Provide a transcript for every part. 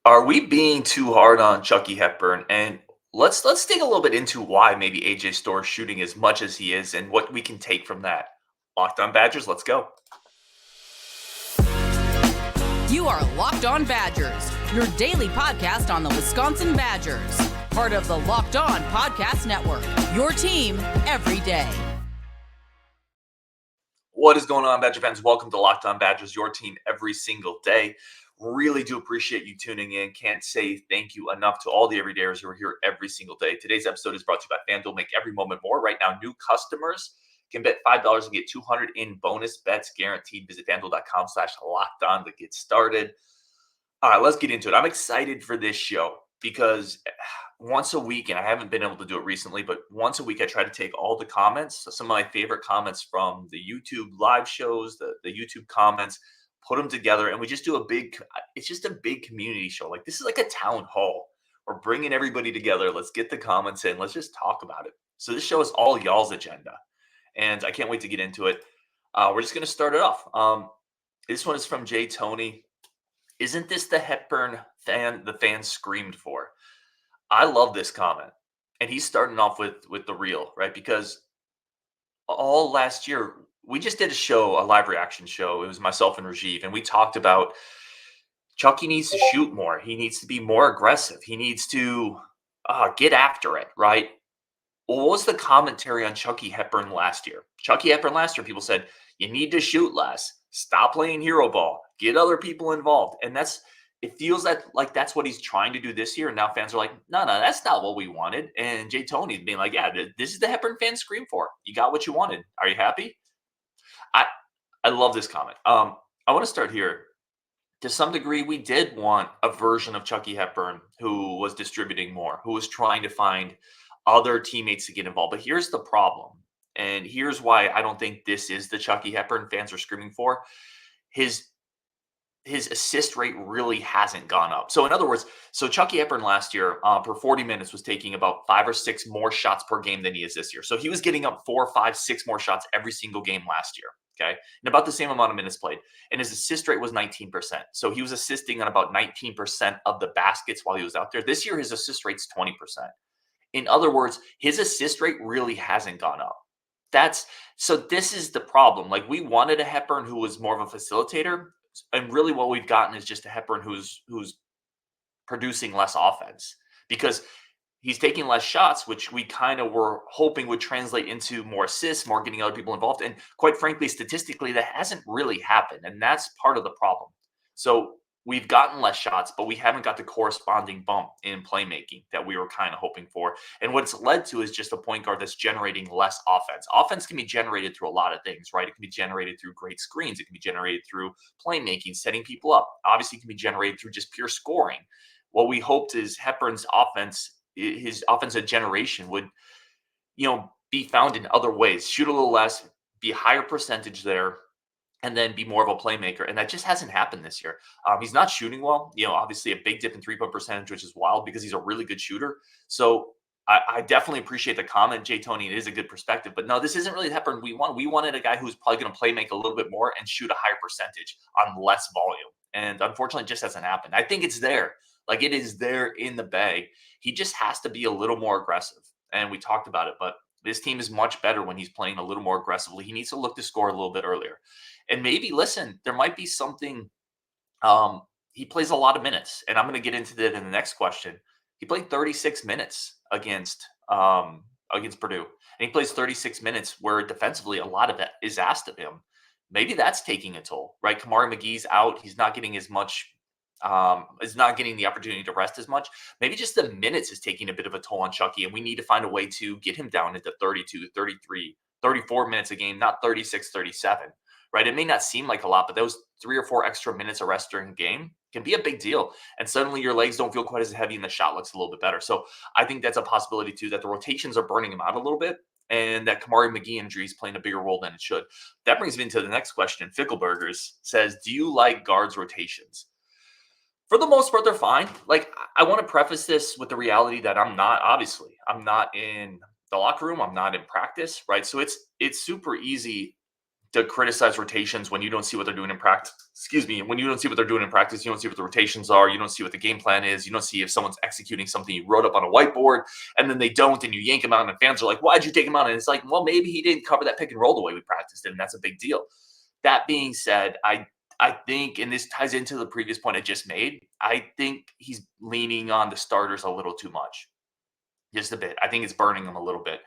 Are we being too hard on Chucky Hepburn? And let's dig a little bit into why maybe AJ Storr is shooting as much as he is and what we can take from that. Locked on Badgers, let's go. You are Locked On Badgers, your daily podcast on the Wisconsin Badgers. Part of the Locked On Podcast Network, your team every day. What is going on, Badger fans? Welcome to Locked On Badgers, your team every single day. Really do appreciate you tuning in. Can't say thank you enough to all the everydayers who are here every single day. Today's episode is brought to you by FanDuel. Make every moment more. Right now, new customers can bet $5 and get $200 in bonus bets guaranteed. Visit FanDuel.com/lockedon to get started. All right, let's get into it. I'm excited for this show because once a week, and I haven't been able to do it recently, but once a week I try to take all the comments, some of my favorite comments from the YouTube live shows, the YouTube comments, put them together, and we just do it's just a big community show. Like, this is like a town hall. We're bringing everybody together. Let's get the comments in. Let's just talk about it. So this show is all y'all's agenda, and I can't wait to get into it. We're just going to start it off. This one is from Jay Tony. Isn't this the Hepburn fan the fans screamed for? I love this comment. And he's starting off with the real, right? Because all last year, we just did a live reaction show. It was myself and Rajiv, and we talked about Chucky needs to shoot more. He needs to be more aggressive. He needs to get after it, right? Well, what was the commentary on Chucky Hepburn last year? Chucky Hepburn last year, people said, you need to shoot less. Stop playing hero ball. Get other people involved. And it feels like that's what he's trying to do this year. And now fans are like, no, that's not what we wanted. And Jay Tony's being like, yeah, this is the Hepburn fans scream for. You got what you wanted. Are you happy? I love this comment. I want to start here. To some degree, we did want a version of Chucky Hepburn who was distributing more, who was trying to find other teammates to get involved. But here's the problem. And here's why I don't think this is the Chucky Hepburn fans are screaming for. His assist rate really hasn't gone up. So in other words, Chucky Hepburn last year per 40 minutes was taking about 5 or 6 more shots per game than he is this year. So he was getting up 4, 5, 6 more shots every single game last year. Okay. And about the same amount of minutes played. And his assist rate was 19%. So he was assisting on about 19% of the baskets while he was out there. This year, his assist rate's 20%. In other words, his assist rate really hasn't gone up. So this is the problem. Like, we wanted a Hepburn who was more of a facilitator. And really what we've gotten is just a Hepburn who's producing less offense because he's taking less shots, which we kind of were hoping would translate into more assists, more getting other people involved. And quite frankly, statistically, that hasn't really happened. And that's part of the problem. So we've gotten less shots, but we haven't got the corresponding bump in playmaking that we were kind of hoping for. And what it's led to is just a point guard that's generating less offense. Offense can be generated through a lot of things, right? It can be generated through great screens. It can be generated through playmaking, setting people up. Obviously, it can be generated through just pure scoring. What we hoped is Hepburn's offense, his offensive generation would, be found in other ways. Shoot a little less, be a higher percentage there, and then be more of a playmaker. And that just hasn't happened this year. He's not shooting well. Obviously a big dip in three-point percentage, which is wild because he's a really good shooter. So I definitely appreciate the comment, Jay Tony. It is a good perspective. But no, this isn't really the Hepburn we want. We wanted a guy who's probably going to play make a little bit more and shoot a higher percentage on less volume. And unfortunately, it just hasn't happened. I think it's there. Like, it is there in the bag. He just has to be a little more aggressive. And we talked about it, but this team is much better when he's playing a little more aggressively. He needs to look to score a little bit earlier. And maybe, listen, there might be something. He plays a lot of minutes, and I'm going to get into that in the next question. He played 36 minutes against Purdue, and he plays 36 minutes where defensively a lot of it is asked of him. Maybe that's taking a toll, right? Kamari McGee's out; he's not getting as much. Is not getting the opportunity to rest as much. Maybe just the minutes is taking a bit of a toll on Chucky, and we need to find a way to get him down into 32, 33, 34 minutes a game, not 36, 37. Right? It may not seem like a lot, but those 3 or 4 extra minutes of rest during a game can be a big deal. And suddenly your legs don't feel quite as heavy and the shot looks a little bit better. So I think that's a possibility too, that the rotations are burning him out a little bit and that Kamari McGee injury is playing a bigger role than it should. That brings me into the next question. Fickleburgers says, do you like guards rotations? For the most part, they're fine. Like, I want to preface this with the reality that I'm not in the locker room. I'm not in practice, right? So it's super easy to criticize rotations when you don't see what they're doing in practice. Excuse me. When you don't see what they're doing in practice, you don't see what the rotations are. You don't see what the game plan is. You don't see if someone's executing something you wrote up on a whiteboard and then they don't, and you yank him out and fans are like, why'd you take him out? And it's like, well, maybe he didn't cover that pick and roll the way we practiced it, and that's a big deal. That being said, I think, and this ties into the previous point I just made, I think he's leaning on the starters a little too much. Just a bit. I think it's burning him a little bit.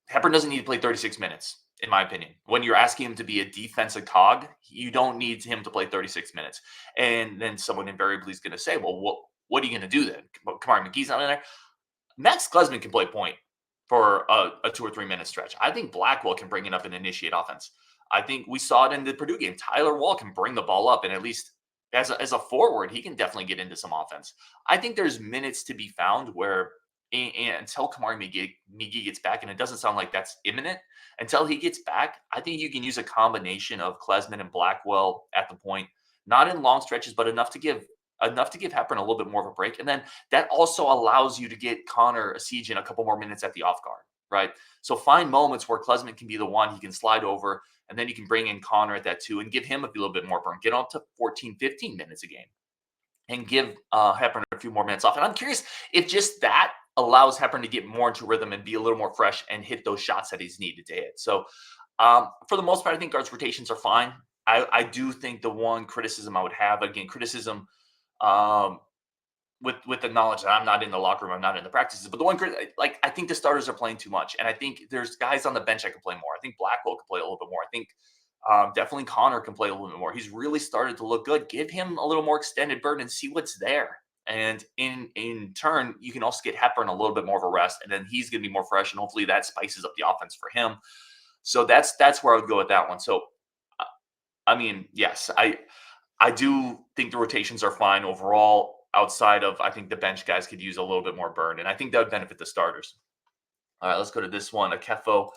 Hepburn doesn't need to play 36 minutes, in my opinion. When you're asking him to be a defensive cog, you don't need him to play 36 minutes. And then someone invariably is going to say, well, what are you going to do then? Kamari McGee's not in there. Max Klesman can play point for a 2 or 3 minute stretch. I think Blackwell can bring it up and initiate offense. I think we saw it in the Purdue game. Tyler Wahl can bring the ball up, and at least as a forward, he can definitely get into some offense. I think there's minutes to be found where until Kamari McGee gets back, and it doesn't sound like that's imminent, until he gets back, I think you can use a combination of Klesman and Blackwell at the point, not in long stretches, but enough to give Hepburn a little bit more of a break. And then that also allows you to get Connor Essegian a couple more minutes at the off guard, right? So find moments where Klesman can be the one he can slide over, and then you can bring in Connor at that 2 and give him a little bit more burn, get up to 14, 15 minutes a game and give Hepburn a few more minutes off. And I'm curious if just that allows Hepburn to get more into rhythm and be a little more fresh and hit those shots that he's needed to hit. So for the most part, I think guards rotations are fine. I do think the one criticism I would have, again, criticism with the knowledge that I'm not in the locker room, I'm not in the practices, but the one, like, I think the starters are playing too much. And I think there's guys on the bench that can play more. I think Blackwell can play a little bit more. I think definitely Connor can play a little bit more. He's really started to look good. Give him a little more extended burden and see what's there. And in turn, you can also get Hepburn a little bit more of a rest, and then he's going to be more fresh, and hopefully that spices up the offense for him. So that's where I would go with that one. So, I mean, yes, I do think the rotations are fine overall. Outside of, I think the bench guys could use a little bit more burn, and I think that would benefit the starters. All right, let's go to this one. Akefo,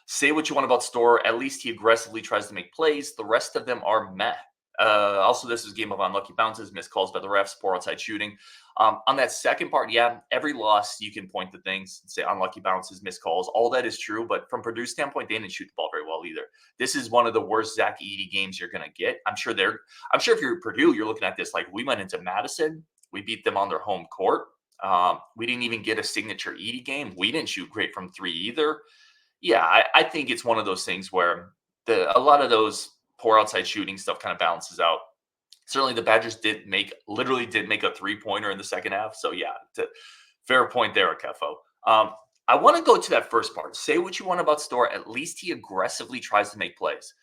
say what you want about Storr. At least he aggressively tries to make plays. The rest of them are meh. Also, this is a game of unlucky bounces, missed calls by the refs, poor outside shooting. On that second part, yeah, every loss you can point to things, say unlucky bounces, missed calls. All that is true, but from Purdue's standpoint, they didn't shoot the ball very well either. This is one of the worst Zach Edey games you're going to get. I'm sure if you're Purdue, you're looking at this like, we went into Madison, we beat them on their home court. We didn't even get a signature Edey game. We didn't shoot great from 3 either. Yeah, I think it's one of those things where a lot of those poor outside shooting stuff kind of balances out. Certainly the Badgers literally did make a 3-pointer in the second half. So yeah, fair point there, Akefo. I want to go to that first part. Say what you want about Storr. At least he aggressively tries to make plays.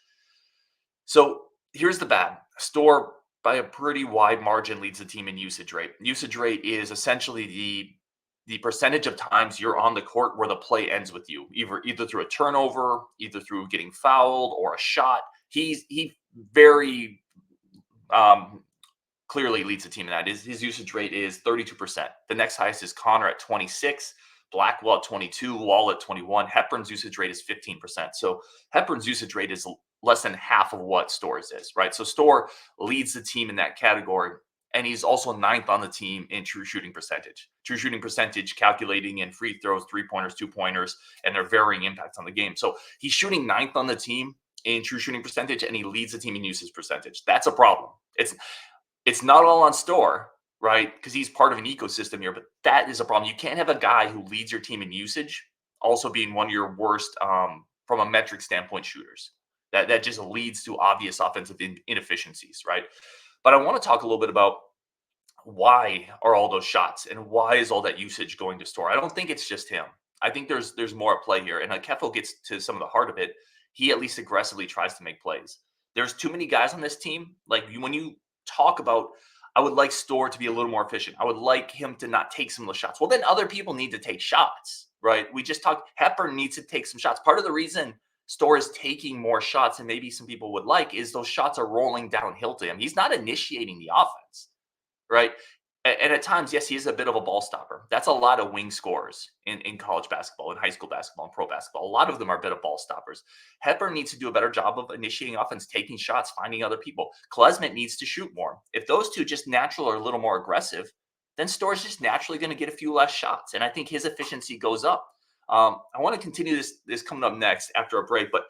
So here's the bad. Storr, by a pretty wide margin, leads the team in usage rate. Usage rate is essentially the percentage of times you're on the court where the play ends with you, either through a turnover, either through getting fouled or a shot. He very clearly leads the team in that. His usage rate is 32%. The next highest is Connor at 26, Blackwell at 22, Wahl at 21. Hepburn's usage rate is 15%. So Hepburn's usage rate is less than half of what Storr's is, right? So Storr leads the team in that category, and he's also 9th on the team in true shooting percentage. True shooting percentage calculating in free throws, 3-pointers, 2-pointers, and their varying impacts on the game. So he's shooting 9th on the team in true shooting percentage, and he leads the team in usage percentage. That's a problem. It's not all on Storr, right? Because he's part of an ecosystem here, but that is a problem. You can't have a guy who leads your team in usage also being one of your worst, from a metric standpoint, shooters. That just leads to obvious offensive inefficiencies, right? But I want to talk a little bit about why are all those shots and why is all that usage going to Storr? I don't think it's just him. I think there's more at play here. And Akefo gets to some of the heart of it. He at least aggressively tries to make plays. There's too many guys on this team. Like when you talk about, I would like Storr to be a little more efficient. I would like him to not take some of those shots. Well, then other people need to take shots, right? We just talked, Hepburn needs to take some shots. Part of the reason Storr is taking more shots than maybe some people would like is those shots are rolling downhill to him. He's not initiating the offense, right? And at times, yes, he is a bit of a ball stopper. That's a lot of wing scorers in college basketball, in high school basketball, and pro basketball. A lot of them are a bit of ball stoppers. Hepburn needs to do a better job of initiating offense, taking shots, finding other people. Klesman needs to shoot more. If those two just naturally are a little more aggressive, then Storr's just naturally going to get a few less shots. And I think his efficiency goes up. I want to continue this coming up next after a break, but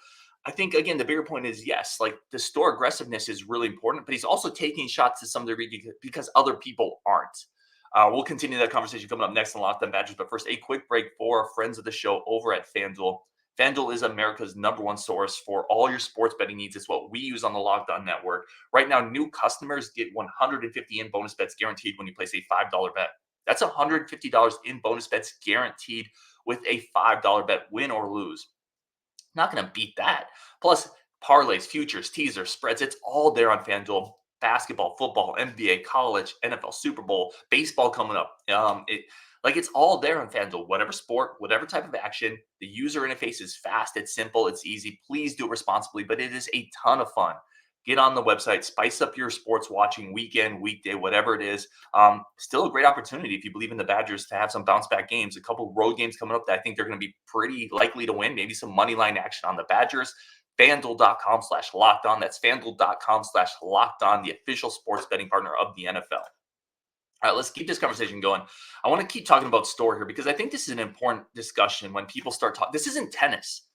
I think, again, the bigger point is, yes, like the Storr aggressiveness is really important, but he's also taking shots to some degree because other people aren't. We'll continue that conversation coming up next on Locked On Badgers. But first, a quick break for our friends of the show over at FanDuel. FanDuel is America's #1 source for all your sports betting needs. It's what we use on the Locked On Network. Right now, new customers get 150 in bonus bets guaranteed when you place a $5 bet. That's $150 in bonus bets guaranteed with a $5 bet, win or lose. Not going to beat that. Plus, parlays, futures, teasers, spreads, it's all there on FanDuel. Basketball, football, NBA, college, NFL, Super Bowl, baseball coming up. It's all there on FanDuel. Whatever sport, whatever type of action, the user interface is fast, it's simple, it's easy. Please do it responsibly, but it is a ton of fun. Get on the website, spice up your sports watching weekend, weekday, whatever it is. Still a great opportunity if you believe in the Badgers to have some bounce back games. A couple road games coming up that I think they're going to be pretty likely to win. Maybe some money line action on the Badgers. FanDuel.com/lockedon. That's FanDuel.com/lockedon, the official sports betting partner of the NFL. All right, let's keep this conversation going. I want to keep talking about Storr here because I think this is an important discussion when people start talking. This isn't tennis,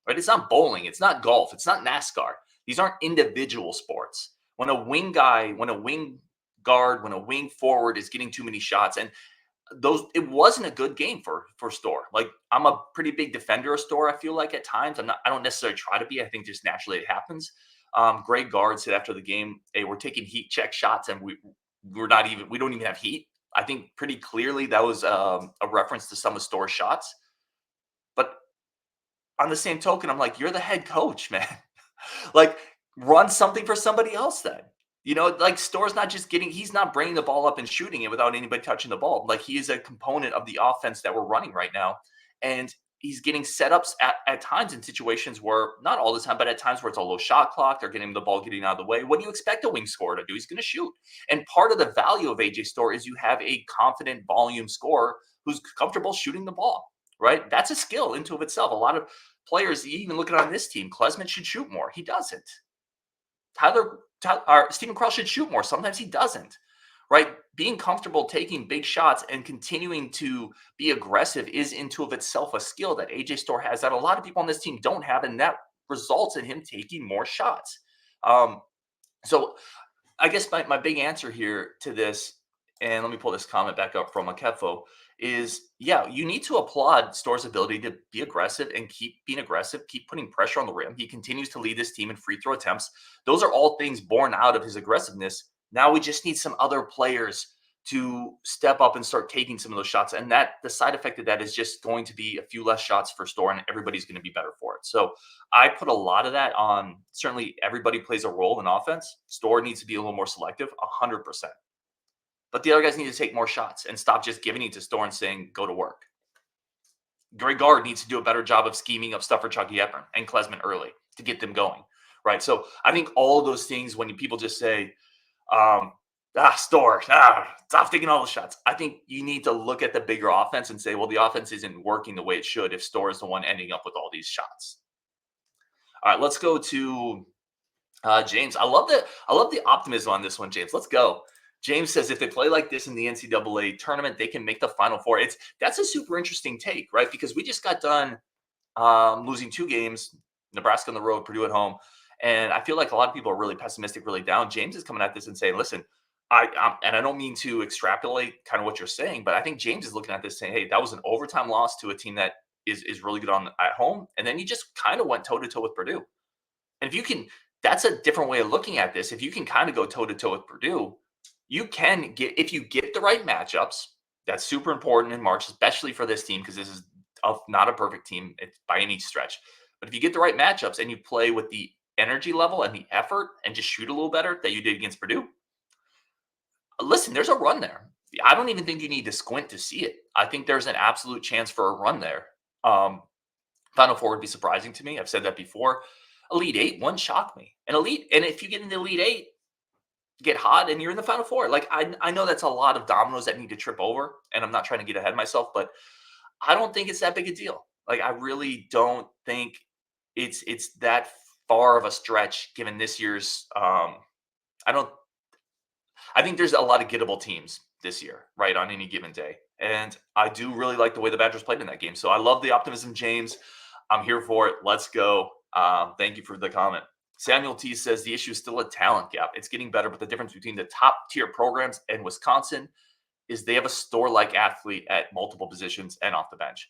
right? It's not bowling. It's not golf. It's not NASCAR. These aren't individual sports. When a wing guard, when a wing forward is getting too many shots, and it wasn't a good game for Storr. Like, I'm a pretty big defender of Storr, I feel like at times. I don't necessarily try to be. I think just naturally it happens. Greg Gard said after the game, hey, we're taking heat check shots and we don't even have heat. I think pretty clearly that was a reference to some of Storr's shots. But on the same token, I'm like, you're the head coach, man. Like, run something for somebody else then. Like Storr's he's not bringing the ball up and shooting it without anybody touching the ball. Like, he is a component of the offense that we're running right now. And he's getting setups at times in situations where, not all the time, but at times where it's a low shot clock. They're getting the ball getting out of the way. What do you expect a wing scorer to do? He's going to shoot. And part of the value of AJ Storr is you have a confident volume scorer who's comfortable shooting the ball, right? That's a skill into of itself. A lot of players, even looking on this team, Klesmit should shoot more. He doesn't. Steven Crowl should shoot more. Sometimes he doesn't, right? Being comfortable taking big shots and continuing to be aggressive is into of itself a skill that AJ Storr has that a lot of people on this team don't have, and that results in him taking more shots. So I guess my big answer here to this, and let me pull this comment back up from Akefo, is, yeah, you need to applaud Storr's ability to be aggressive and keep being aggressive, keep putting pressure on the rim. He continues to lead this team in free throw attempts. Those are all things born out of his aggressiveness. Now we just need some other players to step up and start taking some of those shots. And that the side effect of that is just going to be a few less shots for Storr, and everybody's going to be better for it. So I put a lot of that on, certainly everybody plays a role in offense. Storr needs to be a little more selective, 100%. But the other guys need to take more shots and stop just giving it to Storr and saying, go to work. Greg Gard needs to do a better job of scheming up stuff for Chucky Hepburn and Klesmit early to get them going, right? So I think all of those things, when people just say, Storr, stop taking all the shots. I think you need to look at the bigger offense and say, well, the offense isn't working the way it should if Storr is the one ending up with all these shots. All right, let's go to James. I love the optimism on this one, James. Let's go. James says if they play like this in the NCAA tournament, they can make the Final Four. That's a super interesting take, right? Because we just got done losing 2 games, Nebraska on the road, Purdue at home. And I feel like a lot of people are really pessimistic, really down. James is coming at this and saying, listen, I don't mean to extrapolate kind of what you're saying, but I think James is looking at this saying, hey, that was an overtime loss to a team that is really good at home. And then you just kind of went toe-to-toe with Purdue. And if you can, that's a different way of looking at this. If you can kind of go toe-to-toe with Purdue, you can get, if you get the right matchups, that's super important in March, especially for this team, because this is not a perfect team by any stretch. But if you get the right matchups and you play with the energy level and the effort and just shoot a little better that you did against Purdue, listen, there's a run there. I don't even think you need to squint to see it. I think there's an absolute chance for a run there. Final Four would be surprising to me. I've said that before. Elite Eight wouldn't shock me. And if you get in the Elite Eight, get hot and you're in the Final Four. Like, I know that's a lot of dominoes that need to trip over, and I'm not trying to get ahead of myself, but I don't think it's that big a deal. Like, I really don't think it's that far of a stretch given this year's I think there's a lot of gettable teams this year, right, on any given day. And I do really like the way the Badgers played in that game. So I love the optimism, James. I'm here for it. Let's go. Thank you for the comment. Samuel T says the issue is still a talent gap. It's getting better, but the difference between the top tier programs and Wisconsin is they have a Storr-like athlete at multiple positions and off the bench.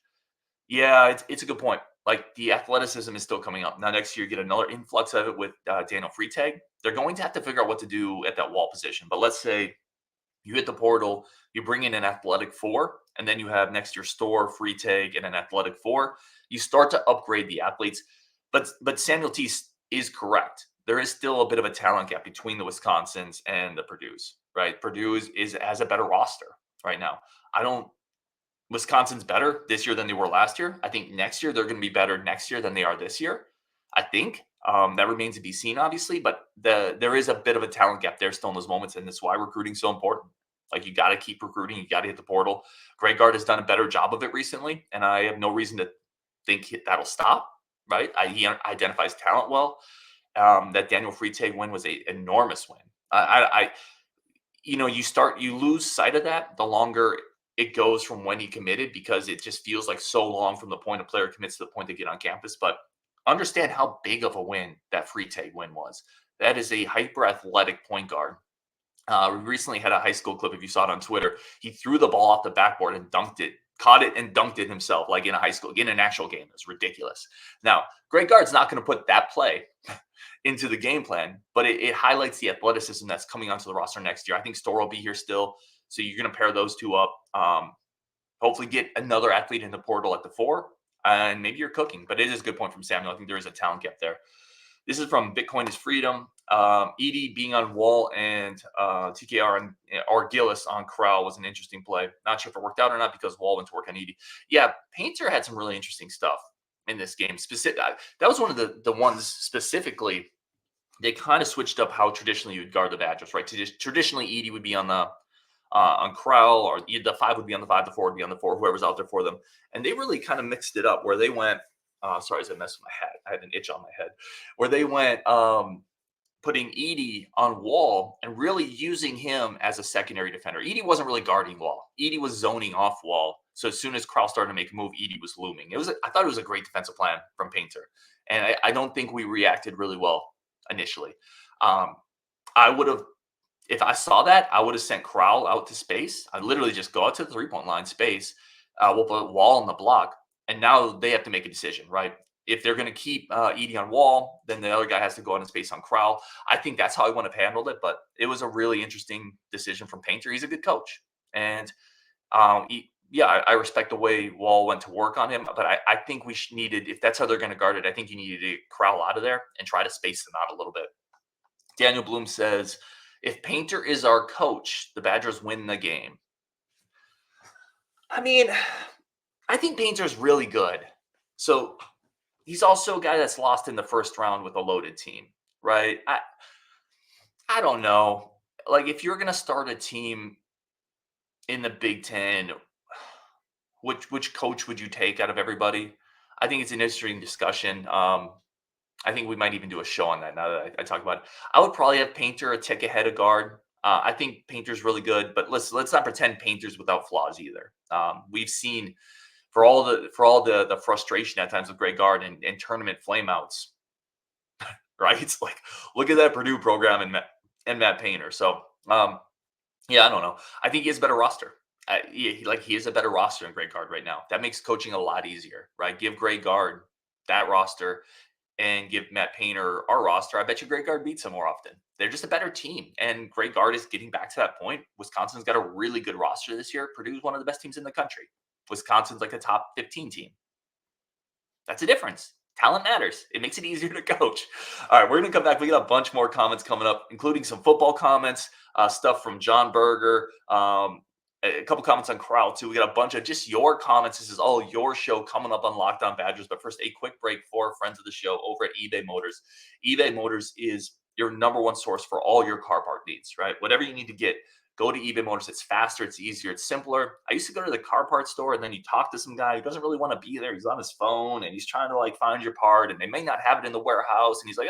Yeah, it's a good point. Like, the athleticism is still coming up. Now, next year, you get another influx of it with Daniel Freitag. They're going to have to figure out what to do at that wall position. But let's say you hit the portal, you bring in an athletic 4, and then you have next year Storr, Freitag, and an athletic 4. You start to upgrade the athletes. But Samuel T is correct. There is still a bit of a talent gap between the Wisconsins and the Purdue's, right? Purdue has a better roster right now. Wisconsin's better this year than they were last year. I think next year they're going to be better next year than they are this year. I think that remains to be seen, obviously, but there is a bit of a talent gap there still in those moments, and that's why recruiting is so important. Like, you got to keep recruiting. You got to hit the portal. Greg Gard has done a better job of it recently, and I have no reason to think that'll stop, right? He identifies talent well. That Daniel Freitag win was an enormous win. You lose sight of that the longer it goes from when he committed, because it just feels like so long from the point a player commits to the point they get on campus. But understand how big of a win that Freitag win was. That is a hyper athletic point guard. We recently had a high school clip, if you saw it on Twitter. He threw the ball off the backboard and dunked it, caught it and dunked it himself, like in a high school, in an actual game. It's ridiculous. Now, Greg Gard's not going to put that play into the game plan, but it highlights the athleticism that's coming onto the roster next year. I think Storr will be here still, so you're going to pair those two up. Hopefully get another athlete in the portal at the 4, and maybe you're cooking. But it is a good point from Samuel. I think there is a talent gap there. This is from Bitcoin is Freedom. Edie being on Wahl and TKR or Gillis on Crowl was an interesting play. Not sure if it worked out or not because Wahl went to work on Edie. Yeah, Painter had some really interesting stuff in this game. That was one of the ones specifically. They kind of switched up how traditionally you would guard the Badgers, right? Traditionally, Edie would be on Crowl, or the 5 would be on the 5, the 4 would be on the 4, whoever's out there for them. And they really kind of mixed it up where they went, sorry, I messed with my head. I had an itch on my head. Where they went putting Edie on Wahl and really using him as a secondary defender. Edie wasn't really guarding Wahl. Edie was zoning off Wahl. So as soon as Crowl started to make a move, Edie was looming. I thought it was a great defensive plan from Painter. And I don't think we reacted really well initially. I would have, if I saw that, I would have sent Crowl out to space. I literally just go out to the 3-point line, space. We'll put Wahl on the block. And now they have to make a decision, right? If they're going to keep Edie on Wahl, then the other guy has to go out in space on Crowl. I think that's how I want to have handled it. But it was a really interesting decision from Painter. He's a good coach. And I respect the way Wahl went to work on him. But I think we needed, if that's how they're going to guard it, I think you needed to get Crowl out of there and try to space them out a little bit. Daniel Bloom says, if Painter is our coach, the Badgers win the game. I mean, I think Painter's really good. So he's also a guy that's lost in the first round with a loaded team, right? I don't know. Like, if you're going to start a team in the Big Ten, which coach would you take out of everybody? I think it's an interesting discussion. I think we might even do a show on that now that I talk about it. I would probably have Painter a tick ahead of Gard. I think Painter's really good, but let's not pretend Painter's without flaws either. We've seen for all the frustration at times with Greg Gard and tournament flameouts, right? It's like, look at that Purdue program and Matt Painter. So I don't know. I think he has a better roster. He is a better roster than Greg Gard right now. That makes coaching a lot easier, right? Give Greg Gard that roster and give Matt Painter our roster. I bet you Greg Gard beats him more often. They're just a better team. And Greg Gard is getting back to that point. Wisconsin's got a really good roster this year. Purdue's one of the best teams in the country. Wisconsin's like a top 15 team. That's a difference. Talent matters. It makes it easier to coach. All right, we're going to come back. We got a bunch more comments coming up, including some football comments, stuff from John Berger, a couple comments on Crowl, too. We got a bunch of just your comments. This is all your show coming up on Locked On Badgers. But first, a quick break for friends of the show over at eBay Motors. eBay Motors is your number one source for all your car part needs, right? Whatever you need to get, go to eBay Motors. It's faster, it's easier, it's simpler. I used to go to the car parts store, and then you talk to some guy who doesn't really want to be there. He's on his phone, and he's trying to find your part, and they may not have it in the warehouse. And he's like,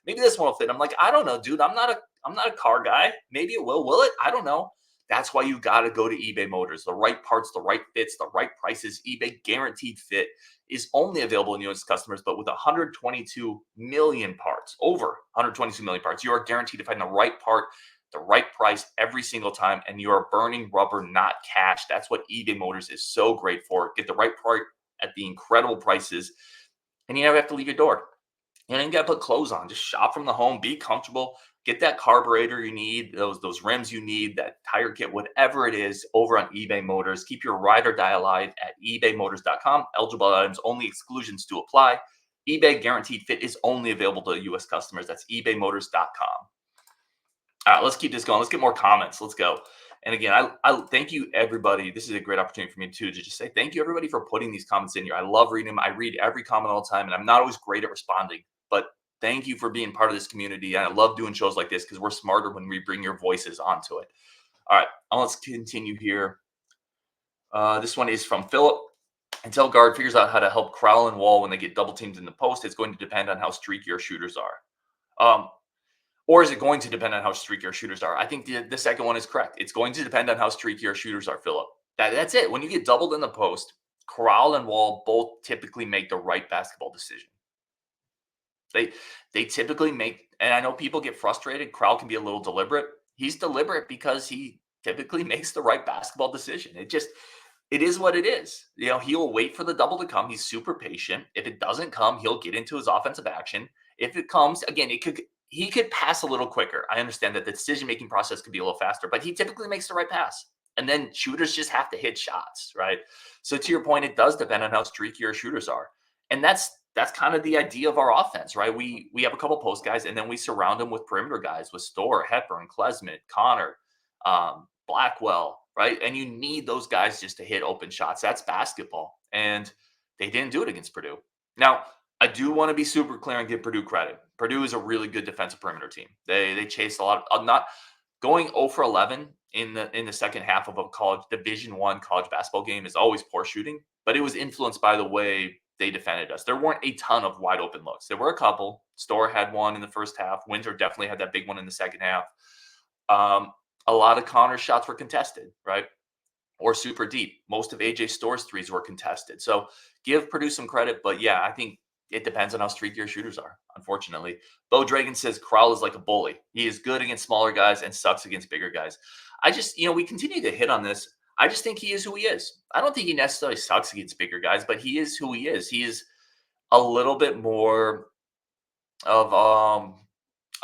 maybe this one will fit. I'm like, I don't know, dude. I'm not a car guy. Maybe it will. Will it? I don't know. That's why you got to go to eBay Motors. The right parts, the right fits, the right prices. eBay Guaranteed Fit is only available in U.S. customers, but with 122 million parts, over 122 million parts, you are guaranteed to find the right part, the right price every single time, and you are burning rubber, not cash. That's what eBay Motors is so great for. Get the right part at the incredible prices, and you never have to leave your door. You don't even got to put clothes on. Just shop from the home, be comfortable, get that carburetor you need, those rims you need, that tire kit, whatever it is, over on eBay Motors. Keep your ride or die alive at ebaymotors.com. Eligible items only, exclusions to apply. eBay Guaranteed Fit is only available to U.S. customers. That's ebaymotors.com. All right, let's keep this going. Let's get more comments. Let's go. And again, I thank you, everybody. This is a great opportunity for me, too, to just say thank you, everybody, for putting these comments in here. I love reading them. I read every comment all the time, and I'm not always great at responding. But thank you for being part of this community. And I love doing shows like this because we're smarter when we bring your voices onto it. All right, let's continue here. This one is from Philip. Until Gard figures out how to help Crowl and Wahl when they get double teamed in the post, it's going to depend on how streaky our shooters are. Or is it going to depend on how streaky our shooters are? I think the second one is correct. It's going to depend on how streaky our shooters are, Philip. That's it. When you get doubled in the post, Crowl and Wahl both typically make the right basketball decision. They typically make, and I know people get frustrated. Crowl can be a little deliberate. He's deliberate because he typically makes the right basketball decision. It is what it is. You know, he'll wait for the double to come. He's super patient. If it doesn't come, he'll get into his offensive action. If it comes, again, he could pass a little quicker. I understand that the decision-making process could be a little faster, but he typically makes the right pass. And then shooters just have to hit shots, right? So to your point, it does depend on how streaky our shooters are. And that's kind of the idea of our offense, right? We have a couple post guys, and then we surround them with perimeter guys with Storr, Hepburn, Klesmit, Connor, Blackwell, right? And you need those guys just to hit open shots. That's basketball. And they didn't do it against Purdue. Now, I do want to be super clear and give Purdue credit. Purdue is a really good defensive perimeter team. They chased a lot of not going 0 for 11 in the second half of a Division I college basketball game is always poor shooting, but it was influenced by the way they defended us. There weren't a ton of wide open looks. There were a couple. Storr had one in the first half. Winter definitely had that big one in the second half. A lot of Connor's shots were contested, right? Or super deep. Most of AJ Storr's threes were contested. So give Purdue some credit, but yeah, I think it depends on how streaky your shooters are, unfortunately. Bo Dragon says Crowl is like a bully. He is good against smaller guys and sucks against bigger guys. I just, we continue to hit on this. I just think he is who he is. I don't think he necessarily sucks against bigger guys, but he is who he is. He is a little bit more of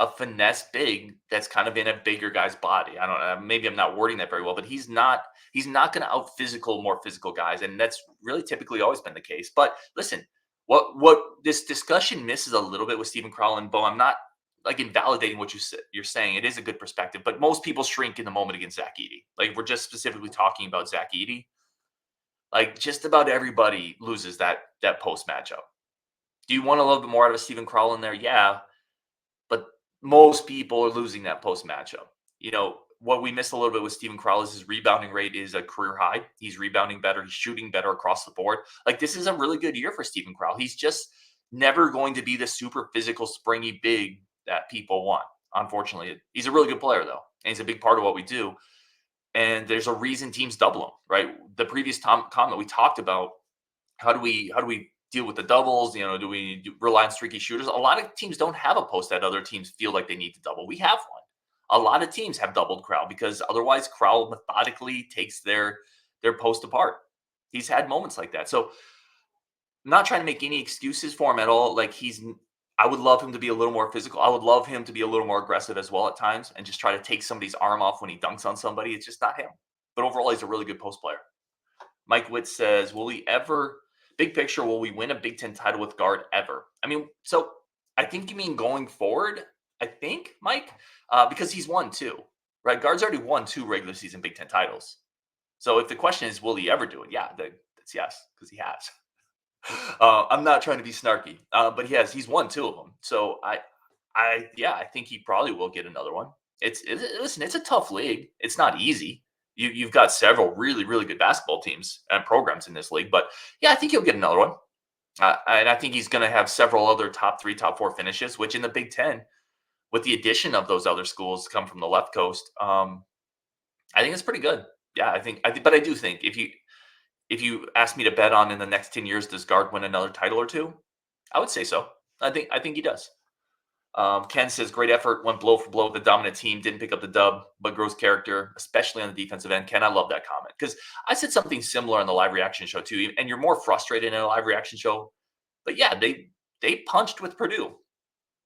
a finesse big that's kind of in a bigger guy's body. I don't know. Maybe I'm not wording that very well, but he's not going to out physical more physical guys. And that's really typically always been the case. But listen, what this discussion misses a little bit with Stephen Crowl and Bo, I'm not like invalidating what you're saying. It is a good perspective, but most people shrink in the moment against Zach Edey. Like, we're just specifically talking about Zach Edey. Like, just about everybody loses that post matchup. Do you want a little bit more out of Stephen Crowl in there? Yeah, but most people are losing that post matchup. What we miss a little bit with Stephen Crowl is his rebounding rate is a career high. He's rebounding better. He's shooting better across the board. Like, this is a really good year for Stephen Crowl. He's just never going to be the super physical, springy big that people want. Unfortunately, he's a really good player, though. And he's a big part of what we do. And there's a reason teams double him, right? The previous comment we talked about, how do we deal with the doubles? Do we rely on streaky shooters? A lot of teams don't have a post that other teams feel like they need to double. We have one. A lot of teams have doubled Crowl because otherwise Crowl methodically takes their post apart. He's had moments like that. So I'm not trying to make any excuses for him at all. Like, I would love him to be a little more physical. I would love him to be a little more aggressive as well at times and just try to take somebody's arm off when he dunks on somebody. It's just not him. But overall, he's a really good post player. Mike Witt says, big picture, will we win a Big Ten title with Gard ever? I mean, so I think you mean going forward, I think, Mike, because he's won 2, right? Gard's already won 2 regular season Big Ten titles. So if the question is, will he ever do it? Yeah, that's yes, because he has. I'm not trying to be snarky, but he's won 2 of them. So I think he probably will get another one. Listen, it's a tough league. It's not easy. You've got several really, really good basketball teams and programs in this league, but yeah, I think he'll get another one. And I think he's going to have several other top 3, top 4 finishes, which in the Big Ten, with the addition of those other schools come from the left coast, I think it's pretty good. Yeah, but I do think if you ask me to bet on in the next 10 years, does Gard win another title or two? I would say so. I think he does. Ken says great effort, went blow for blow with the dominant team, didn't pick up the dub, but grows character, especially on the defensive end. Ken, I love that comment because I said something similar on the live reaction show too. And you're more frustrated in a live reaction show, but yeah, they punched with Purdue.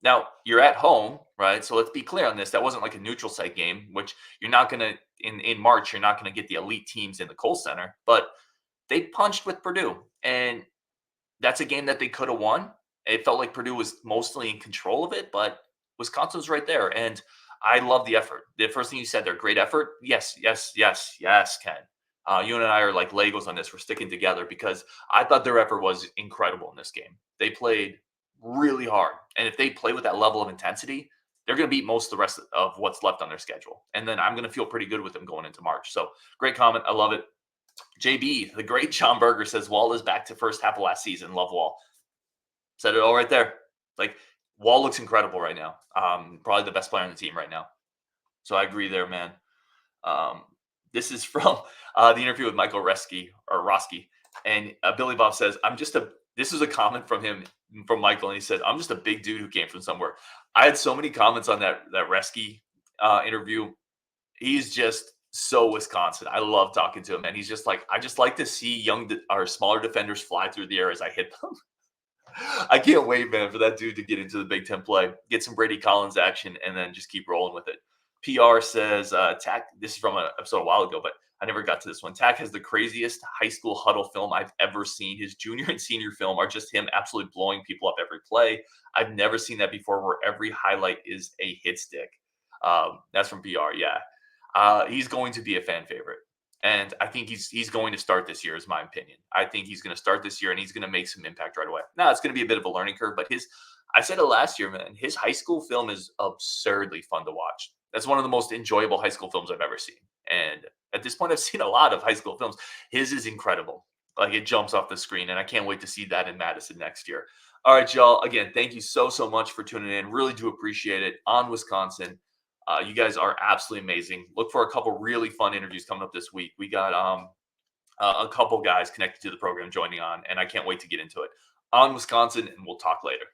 Now you're at home, right? So let's be clear on this. That wasn't like a neutral site game, which you're not gonna in March. You're not gonna get the elite teams in the Kohl Center, but they punched with Purdue, and that's a game that they could have won. It felt like Purdue was mostly in control of it, but Wisconsin was right there. And I love the effort. The first thing you said there, great effort. Yes, yes, yes, yes, Ken. You and I are like Legos on this. We're sticking together because I thought their effort was incredible in this game. They played really hard. And if they play with that level of intensity, they're going to beat most of the rest of what's left on their schedule. And then I'm going to feel pretty good with them going into March. So great comment. I love it. JB, the great John Berger says Wahl is back to first half of last season. Love Wahl. Said it all right there. Like Wahl looks incredible right now. Probably the best player on the team right now. So I agree there, man. This is from the interview with Michael Roski, and Billy Bob says, this is a comment from him, from Michael, and he said, I'm just a big dude who came from somewhere. I had so many comments on that Roski interview. He's just so Wisconsin. I love talking to him, and he's just like, I just like to see smaller defenders fly through the air as I hit them. I can't wait, man, for that dude to get into the Big Ten play, get some Brady Collins action, and then just keep rolling with it. PR says, Tack, this is from an episode a while ago, but I never got to this one. Tack has the craziest high school huddle film I've ever seen. His junior and senior film are just him absolutely blowing people up every play. I've never seen that before, where every highlight is a hit stick. That's from PR, yeah. He's going to be a fan favorite. And I think he's going to start this year, is my opinion. I think he's going to start this year, and he's going to make some impact right away. Now, it's going to be a bit of a learning curve, but I said it last year, man, his high school film is absurdly fun to watch. That's one of the most enjoyable high school films I've ever seen. And at this point, I've seen a lot of high school films. His is incredible. Like, it jumps off the screen, and I can't wait to see that in Madison next year. All right, y'all. Again, thank you so much for tuning in. Really do appreciate it on Wisconsin. You guys are absolutely amazing. Look for a couple really fun interviews coming up this week. We got a couple guys connected to the program joining on, and I can't wait to get into it. On Wisconsin, and we'll talk later.